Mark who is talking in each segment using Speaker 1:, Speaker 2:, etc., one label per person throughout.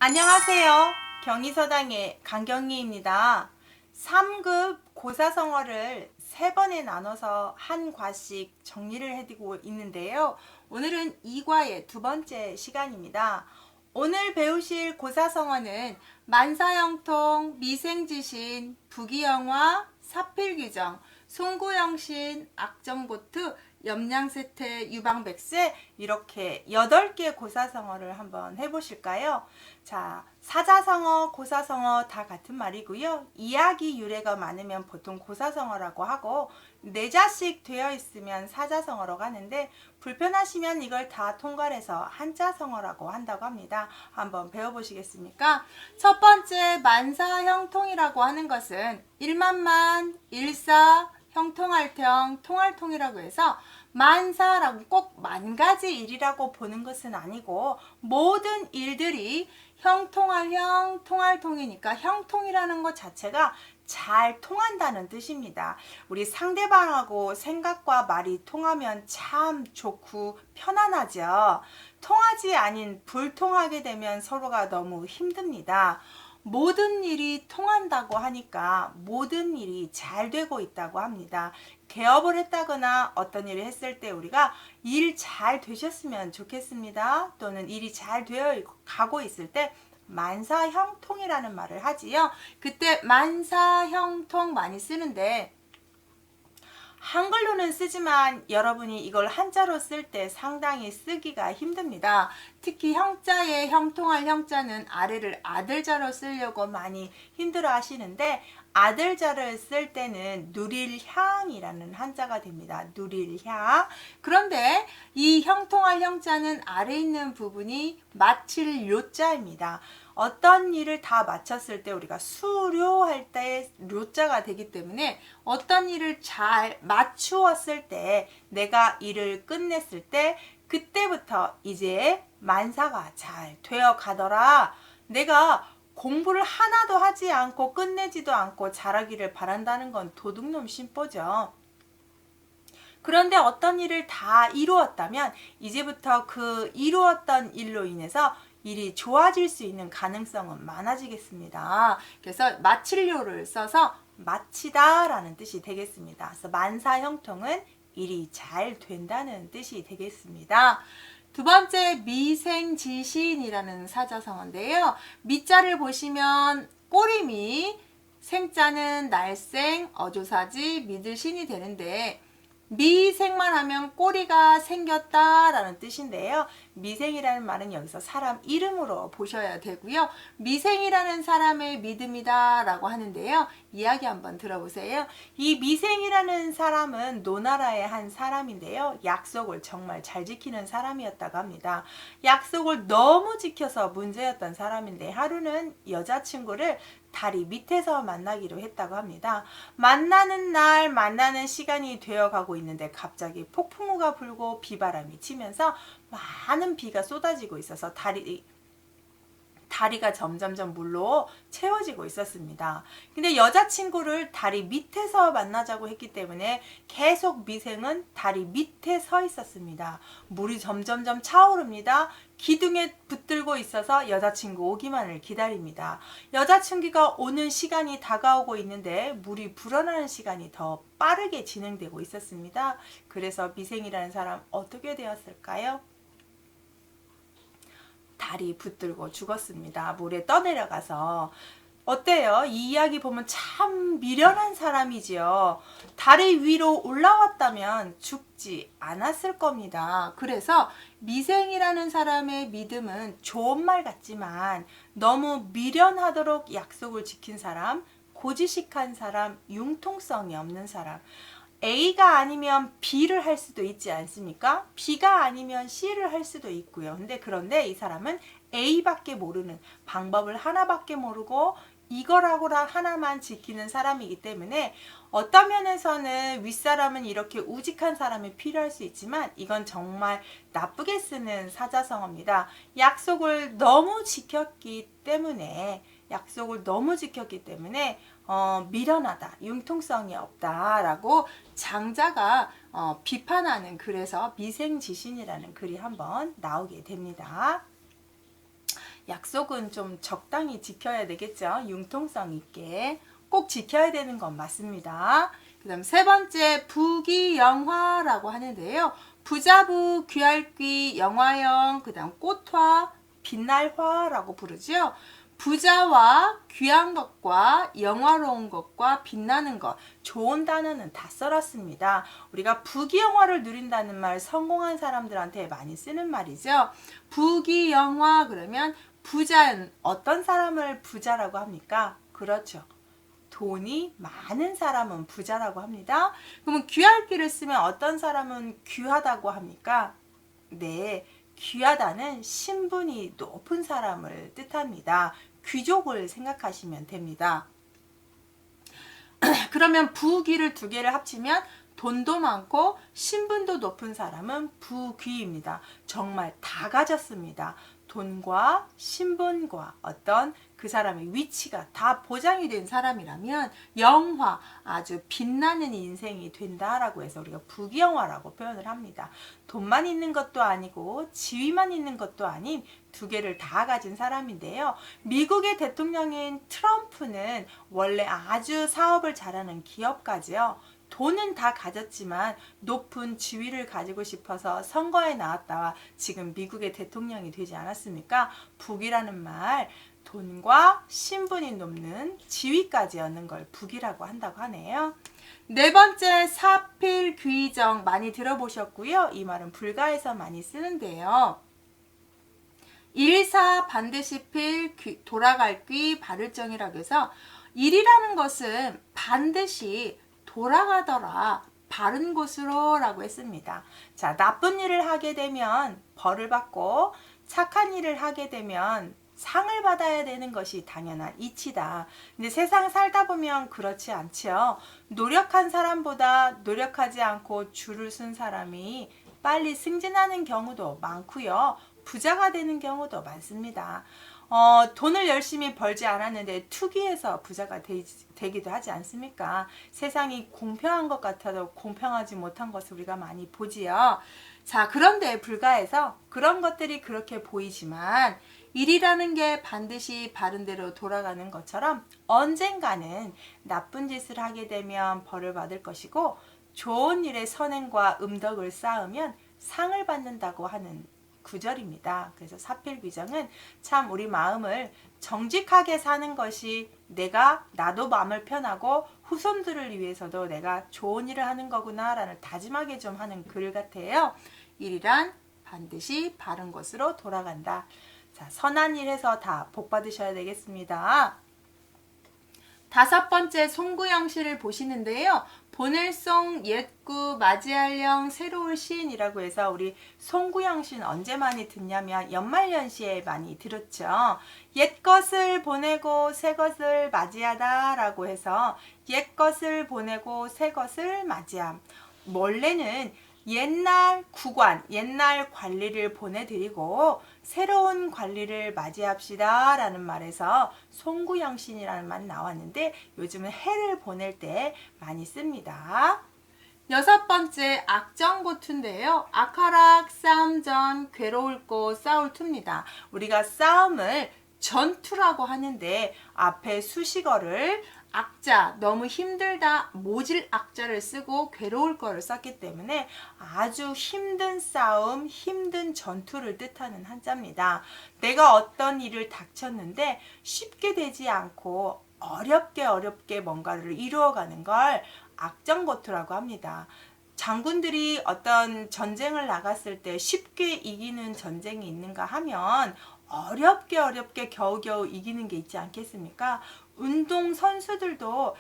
Speaker 1: 안녕하세요. 경희서당의 강경희입니다. 3급 고사성어를 3번에 나눠서 한 과씩 정리를 해드리고 있는데요. 오늘은 2과의 두 번째 시간입니다. 오늘 배우실 고사성어는 만사형통, 미생지신, 부기영화, 사필규정, 송구영신, 악정보트, 염량세태, 유방백세 이렇게 8개 고사성어를 한번 해보실까요? 자, 사자성어, 고사성어 다 같은 말이고요. 이야기 유래가 많으면 보통 고사성어라고 하고 네 자씩 되어 있으면 사자성어라고 하는데 불편하시면 이걸 다 통괄해서 한자성어라고 한다고 합니다. 한번 배워보시겠습니까? 첫 번째 만사형통이라고 하는 것은 일만만, 일사, 형통할형, 통할통이라고 해서 만사라고 꼭 만 가지 일이라고 보는 것은 아니고 모든 일들이 형통할 형, 통할 통이니까 형통이라는 것 자체가 잘 통한다는 뜻입니다. 우리 상대방하고 생각과 말이 통하면 참 좋고 편안하죠. 통하지 아닌 불통하게 되면 서로가 너무 힘듭니다. 모든 일이 통한다고 하니까 모든 일이 잘 되고 있다고 합니다. 개업을 했다거나 어떤 일을 했을 때 우리가 일 잘 되셨으면 좋겠습니다. 또는 일이 잘 되어 가고 있을 때 만사형통이라는 말을 하지요. 그때 만사형통 많이 쓰는데 한글로는 쓰지만 여러분이 이걸 한자로 쓸 때 상당히 쓰기가 힘듭니다. 특히 형자의 형통할 형자는 아래를 아들자로 쓰려고 많이 힘들어 하시는데 아들자를 쓸 때는 누릴향이라는 한자가 됩니다. 누릴향. 그런데 이 형통할 형자는 아래 있는 부분이 마칠 요자입니다. 어떤 일을 다 마쳤을 때 우리가 수료할 때 료자가 되기 때문에 어떤 일을 잘 마추었을 때 내가 일을 끝냈을 때 그때부터 이제 만사가 잘 되어 가더라. 내가 공부를 하나도 하지 않고 끝내지도 않고 잘하기를 바란다는 건 도둑놈 심보죠. 그런데 어떤 일을 다 이루었다면 이제부터 그 이루었던 일로 인해서 일이 좋아질 수 있는 가능성은 많아지겠습니다. 그래서 마치료를 써서 마치다 라는 뜻이 되겠습니다. 그래서 만사형통은 일이 잘 된다는 뜻이 되겠습니다. 두 번째 미생지신이라는 사자성어인데요. 미자를 보시면 꼬리미, 생자는 날생, 어조사지, 믿을신이 되는데 미생만 하면 꼬리가 생겼다라는 뜻인데요. 미생이라는 말은 여기서 사람 이름으로 보셔야 되고요. 미생이라는 사람의 믿음이다라고 하는데요. 이야기 한번 들어보세요. 이 미생이라는 사람은 노나라의 한 사람인데요. 약속을 정말 잘 지키는 사람이었다고 합니다. 약속을 너무 지켜서 문제였던 사람인데 하루는 여자친구를 다리 밑에서 만나기로 했다고 합니다. 만나는 날, 만나는 시간이 되어가고 있는데 갑자기 폭풍우가 불고 비바람이 치면서 많은 비가 쏟아지고 있어서 다리가 점점점 물로 채워지고 있었습니다. 근데 여자친구를 다리 밑에서 만나자고 했기 때문에 계속 미생은 다리 밑에 서 있었습니다. 물이 점점점 차오릅니다. 기둥에 붙들고 있어서 여자친구 오기만을 기다립니다. 여자친구가 오는 시간이 다가오고 있는데 물이 불어나는 시간이 더 빠르게 진행되고 있었습니다. 그래서 미생이라는 사람 어떻게 되었을까요? 다리 붙들고 죽었습니다. 물에 떠내려가서. 어때요? 이 이야기 보면 참 미련한 사람이지요. 다리 위로 올라왔다면 죽지 않았을 겁니다. 그래서 미생이라는 사람의 믿음은 좋은 말 같지만 너무 미련하도록 약속을 지킨 사람, 고지식한 사람, 융통성이 없는 사람, A가 아니면 B를 할 수도 있지 않습니까? B가 아니면 C를 할 수도 있고요. 그런데 이 사람은 A밖에 모르는 방법을 하나밖에 모르고 이거라고라 하나만 지키는 사람이기 때문에 어떤 면에서는 윗사람은 이렇게 우직한 사람이 필요할 수 있지만 이건 정말 나쁘게 쓰는 사자성어입니다. 약속을 너무 지켰기 때문에 미련하다, 융통성이 없다라고 장자가 비판하는 글에서 미생지신이라는 글이 한번 나오게 됩니다. 약속은 좀 적당히 지켜야 되겠죠. 융통성 있게 꼭 지켜야 되는 건 맞습니다. 그 다음 세 번째 부귀영화라고 하는데요. 부자부, 귀할귀, 영화형, 그 다음 꽃화, 빛날화라고 부르죠. 부자와 귀한 것과 영화로운 것과 빛나는 것, 좋은 단어는 다 써놨습니다. 우리가 부귀영화를 누린다는 말 성공한 사람들한테 많이 쓰는 말이죠. 부귀영화 그러면 부자는 어떤 사람을 부자라고 합니까? 그렇죠. 돈이 많은 사람은 부자라고 합니다. 그러면 귀할귀를 쓰면 어떤 사람은 귀하다고 합니까? 네, 귀하다는 신분이 높은 사람을 뜻합니다. 귀족을 생각하시면 됩니다. 그러면 부귀를 두 개를 합치면 돈도 많고 신분도 높은 사람은 부귀입니다. 정말 다 가졌습니다. 돈과 신분과 어떤 그 사람의 위치가 다 보장이 된 사람이라면 영화, 아주 빛나는 인생이 된다라고 해서 우리가 부귀영화라고 표현을 합니다. 돈만 있는 것도 아니고 지위만 있는 것도 아닌 두 개를 다 가진 사람인데요. 미국의 대통령인 트럼프는 원래 아주 사업을 잘하는 기업가죠. 돈은 다 가졌지만 높은 지위를 가지고 싶어서 선거에 나왔다와 지금 미국의 대통령이 되지 않았습니까? 부귀라는 말, 돈과 신분이 높는 지위까지 얻는 걸 부귀라고 한다고 하네요. 네 번째 사필귀정 많이 들어보셨고요. 이 말은 불가에서 많이 쓰는데요. 일사 반드시 필, 돌아갈 귀, 바를정이라고 해서 일이라는 것은 반드시 돌아가더라 바른 곳으로 라고 했습니다. 자, 나쁜 일을 하게 되면 벌을 받고 착한 일을 하게 되면 상을 받아야 되는 것이 당연한 이치다. 근데 세상 살다 보면 그렇지 않죠. 노력한 사람보다 노력하지 않고 줄을 쓴 사람이 빨리 승진하는 경우도 많고요. 부자가 되는 경우도 많습니다. 돈을 열심히 벌지 않았는데 투기해서 부자가 되기도 하지 않습니까? 세상이 공평한 것 같아도 공평하지 못한 것을 우리가 많이 보지요. 자, 그런데 불가해서 그런 것들이 그렇게 보이지만 일이라는 게 반드시 바른 대로 돌아가는 것처럼 언젠가는 나쁜 짓을 하게 되면 벌을 받을 것이고 좋은 일의 선행과 음덕을 쌓으면 상을 받는다고 하는 구절입니다. 그래서 사필귀정은 참 우리 마음을 정직하게 사는 것이 나도 마음을 편하고 후손들을 위해서도 내가 좋은 일을 하는 거구나 라는 다짐하게 좀 하는 글 같아요. 일이란 반드시 바른 것으로 돌아간다. 자, 선한 일 해서 다 복 받으셔야 되겠습니다. 다섯 번째 송구영시를 보시는데요. 보낼송, 옛구, 맞이할령, 새로울 시인이라고 해서 우리 송구영 시는 언제 많이 듣냐면 연말연시에 많이 들었죠. 옛것을 보내고 새것을 맞이하다 라고 해서 옛것을 보내고 새것을 맞이함. 원래는 옛날 구관, 옛날 관리를 보내드리고 새로운 관리를 맞이합시다 라는 말에서 송구영신이라는 말이 나왔는데 요즘은 해를 보낼 때 많이 씁니다. 여섯 번째 악정고투인데요. 악하락, 싸움전, 괴로울 곳, 싸울투입니다. 우리가 싸움을 전투라고 하는데 앞에 수식어를 악자, 너무 힘들다, 모질 악자를 쓰고 괴로울 거를 썼기 때문에 아주 힘든 싸움, 힘든 전투를 뜻하는 한자입니다. 내가 어떤 일을 닥쳤는데 쉽게 되지 않고 어렵게 뭔가를 이루어가는 걸 악정고투라고 합니다. 장군들이 어떤 전쟁을 나갔을 때 쉽게 이기는 전쟁이 있는가 하면 어렵게 겨우겨우 이기는 게 있지 않겠습니까? 운동 선수들도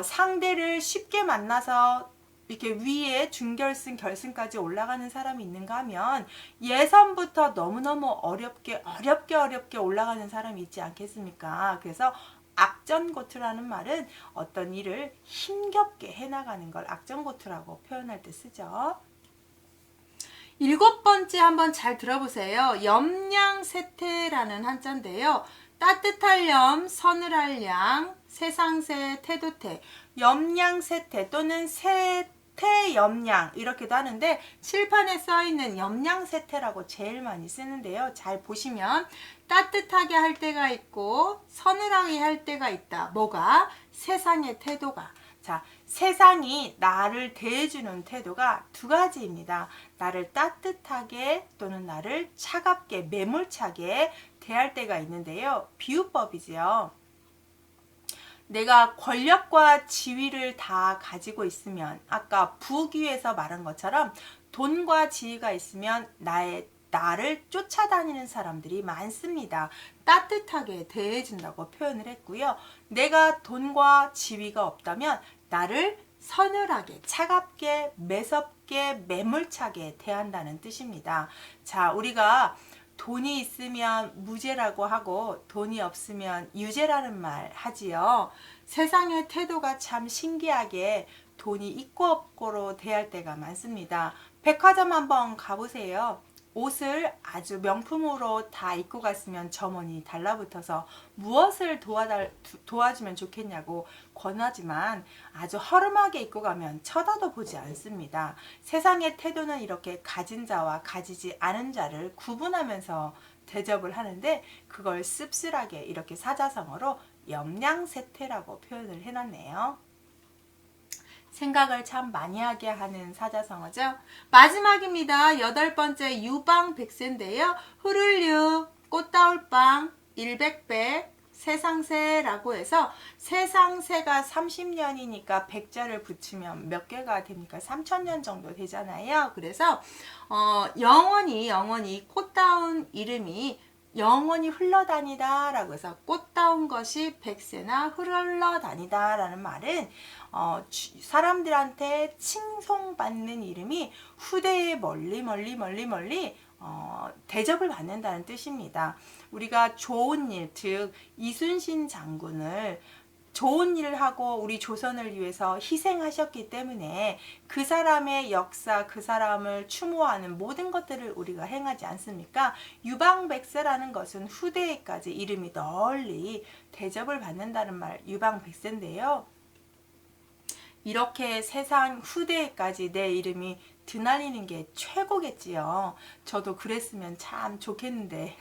Speaker 1: 상대를 쉽게 만나서 이렇게 위에 준결승, 결승까지 올라가는 사람이 있는가 하면 예선부터 너무너무 어렵게 올라가는 사람이 있지 않겠습니까? 그래서 악전고투라는 말은 어떤 일을 힘겹게 해나가는 걸 악전고투라고 표현할 때 쓰죠. 일곱 번째 한번 잘 들어보세요. 염량세태라는 한자인데요. 따뜻할 염, 서늘할 양, 세상세, 태도태. 염량세태 또는 태염양 이렇게도 하는데 칠판에 써있는 염량세태라고 제일 많이 쓰는데요. 잘 보시면 따뜻하게 할 때가 있고 서늘하게 할 때가 있다. 뭐가? 세상의 태도가. 자, 세상이 나를 대해주는 태도가 두 가지입니다. 나를 따뜻하게 또는 나를 차갑게 매몰차게 대할 때가 있는데요. 비유법이지요. 내가 권력과 지위를 다 가지고 있으면 아까 부귀에서 말한 것처럼 돈과 지위가 있으면 나를 쫓아다니는 사람들이 많습니다. 따뜻하게 대해준다고 표현을 했고요. 내가 돈과 지위가 없다면 나를 서늘하게, 차갑게, 매섭게, 매몰차게 대한다는 뜻입니다. 자, 우리가 돈이 있으면 무죄라고 하고 돈이 없으면 유죄라는 말 하지요. 세상의 태도가 참 신기하게 돈이 있고 없고로 대할 때가 많습니다. 백화점 한번 가보세요. 옷을 아주 명품으로 다 입고 갔으면 점원이 달라붙어서 무엇을 도와주면 좋겠냐고 권하지만 아주 허름하게 입고 가면 쳐다도 보지 않습니다. 세상의 태도는 이렇게 가진 자와 가지지 않은 자를 구분하면서 대접을 하는데 그걸 씁쓸하게 이렇게 사자성어로 염량세태라고 표현을 해놨네요. 생각을 참 많이 하게 하는 사자성어죠. 마지막입니다. 8번째 유방백세인데요. 흐를류, 꽃다울빵, 일백백, 세상새라고 해서 세상새가 30년이니까 백자를 붙이면 몇 개가 됩니까? 3000년 정도 되잖아요. 그래서 영원히 꽃다운 이름이 영원히 흘러다니다 라고 해서 꽃다운 것이 백세나 흘러다니다 라는 말은 사람들한테 칭송받는 이름이 후대에 멀리 대접을 받는다는 뜻입니다. 우리가 좋은 일, 즉 이순신 장군을 좋은 일을 하고 우리 조선을 위해서 희생하셨기 때문에 그 사람의 역사, 그 사람을 추모하는 모든 것들을 우리가 행하지 않습니까? 유방백세라는 것은 후대에까지 이름이 널리 대접을 받는다는 말, 유방백세인데요. 이렇게 세상 후대에까지 내 이름이 드날리는 게 최고겠지요. 저도 그랬으면 참 좋겠는데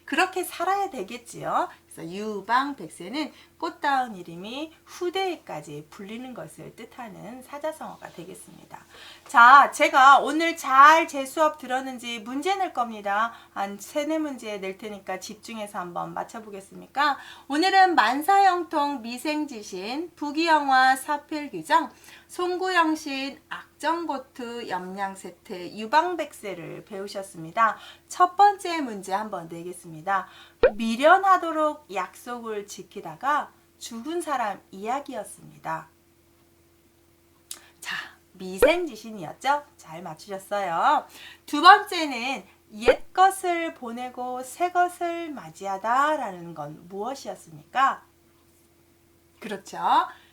Speaker 1: 그렇게 살아야 되겠지요. 그래서 유방백세는 꽃다운 이름이 후대에까지 불리는 것을 뜻하는 사자성어가 되겠습니다. 자, 제가 오늘 잘 제 수업 들었는지 문제 낼 겁니다. 한 3-4문제 낼 테니까 집중해서 한번 맞춰보겠습니까? 오늘은 만사형통, 미생지신, 부귀영화, 사필규정, 송구영신, 악정고투, 염량세태, 유방백세를 배우셨습니다. 첫 번째 문제 한번 내겠습니다. 미련하도록 약속을 지키다가 죽은 사람 이야기였습니다. 자, 미생지신이었죠? 잘 맞추셨어요. 두 번째는 옛것을 보내고 새것을 맞이하다 라는 건 무엇이었습니까? 그렇죠.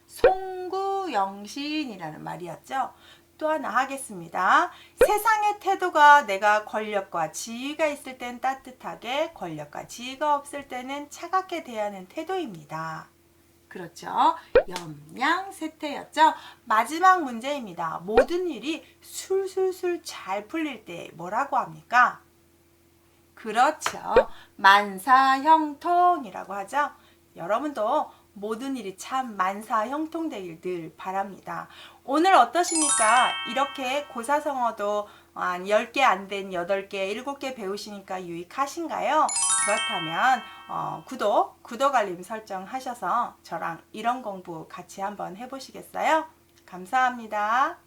Speaker 1: 송구영신이라는 말이었죠. 또 하나 하겠습니다. 세상의 태도가 내가 권력과 지위가 있을 땐 따뜻하게, 권력과 지위가 없을 때는 차갑게 대하는 태도입니다. 그렇죠. 염량세태였죠. 마지막 문제입니다. 모든 일이 술술술 잘 풀릴 때 뭐라고 합니까? 그렇죠. 만사형통이라고 하죠. 여러분도 모든 일이 참 만사형통되길 늘 바랍니다. 오늘 어떠십니까? 이렇게 고사성어도 한 10개 안 된 8개, 7개 배우시니까 유익하신가요? 그렇다면 구독 알림 설정하셔서 저랑 이런 공부 같이 한번 해보시겠어요? 감사합니다.